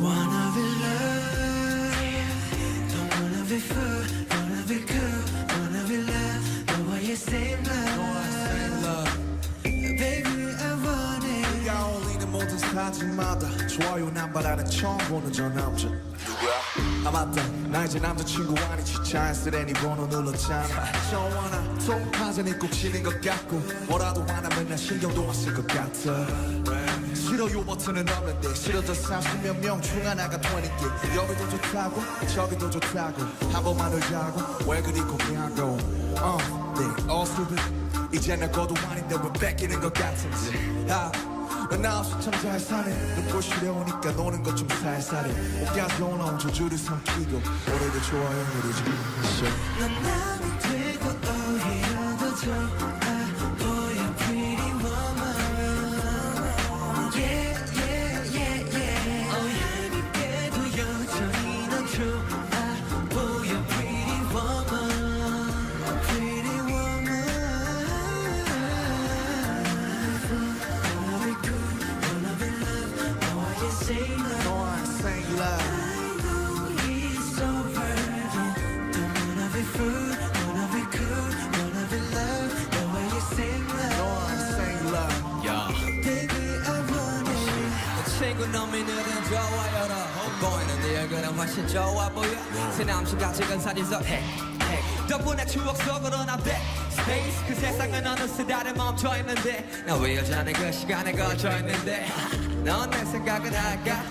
Wanna be loved, don't wanna be fool, wanna be cool, wanna be loved. 너와의 same love, baby I want it. 네가 어울리는 모든 사진마다 좋아요 남발하는 처음 보는 저 남자 누구야? 아 맞다 나 이제 남자친구 아니지 자연스레 네 번호 눌렀잖아 좋아나 통화전이 꼭 치는 것 같고 뭐라도 안 하면 난 신경도 안 쓸 것 같아 싫어요 버튼은 없는데 싫어져 30몇 명 중 하나가 20개 여기도 좋다고 저기도 좋다고 한 번만 놀자고 왜 그리 고민하고 네 all stupid 이제 날 거도 아닌데 왜 뺏기는 것 같은지 넌나 없이 참 잘 사네 눈부시려 오니까 노는 것 좀 살살해 옷까지 올라온 저주를 삼키고 오늘도 좋아요 누르지 넌 남이 되고 오히려 더 좋아 보여 pretty woman. Yeah yeah yeah yeah. 어얄밉게도 여전히 넌 좋아 보여 pretty woman. Pretty woman. Wanna be cool, wanna be loved. 너와의 same love. 너와 same love I know it's over. Don't wanna be fool, wanna be cool, wanna be loved. 너와의 same love. 너와 same love Baby I want it. 친구 놈이들은 좋아요로 보이는 네 얼굴은 훨씬 좋아 보여 새 남친과 찍은 사진 속 핵 덕분에 추억 속으로 난 backspace 그 세상은 어느새 다들 멈춰있는데 나 왜 여전히 그 시간에 걸쳐있는데 넌 내 생각은 할까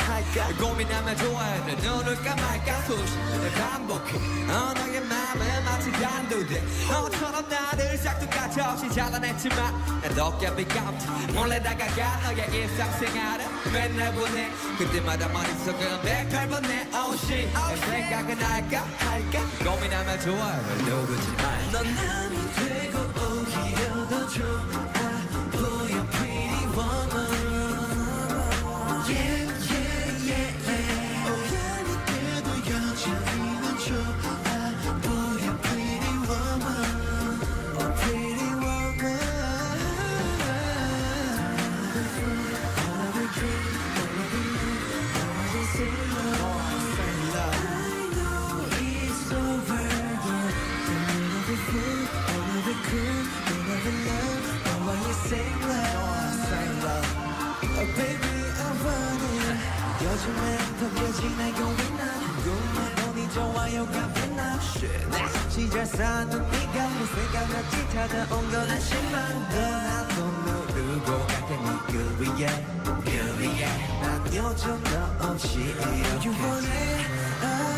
고민하면 좋아야 돼 눈을 감을까 수십을 반복해 너의 맘은 마치 단두대 너처럼 나를 짝퉁같이 없이 잘라냈지만 난 도깨비 같아 몰래 다가가 너의 일상생활을 맨날 보내 그때마다 머릿속은 108번에 oh shit 내 생각은 할까 고민하면 좋아야 돼 누구지 넌 남이 되고 오히려 더 좋아 보여 pretty woman. Yeah yeah yeah yeah. 어얄밉게도 여전히 넌 좋아 보여 pretty woman. Oh pretty woman. Wanna be cool, wanna be loved. 너와의 same love. same love I know it's over. Don't wanna be fool, wanna be cool, wanna be loved. 너와의 same love. same love Oh baby I want it. 요즘엔 더 진하고 있나 궁금해 보니 좋아요가 빛나 내 시절 사는 네가 뭐 생각났지 찾아온 건 한심한 너나도 누르고 갈 테니 그 위에 난 요즘 너 없이 이렇게 You want it